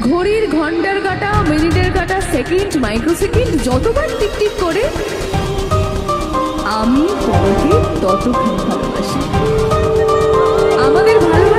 ঘড়ির ঘন্টার কাঁটা, মিনিটের কাঁটা, সেকেন্ড, মাইক্রোসেকেন্ড যতবার টিকটিক করে আমি তোমাকে ততখানি ভালোবাসি। আমাদের ভালো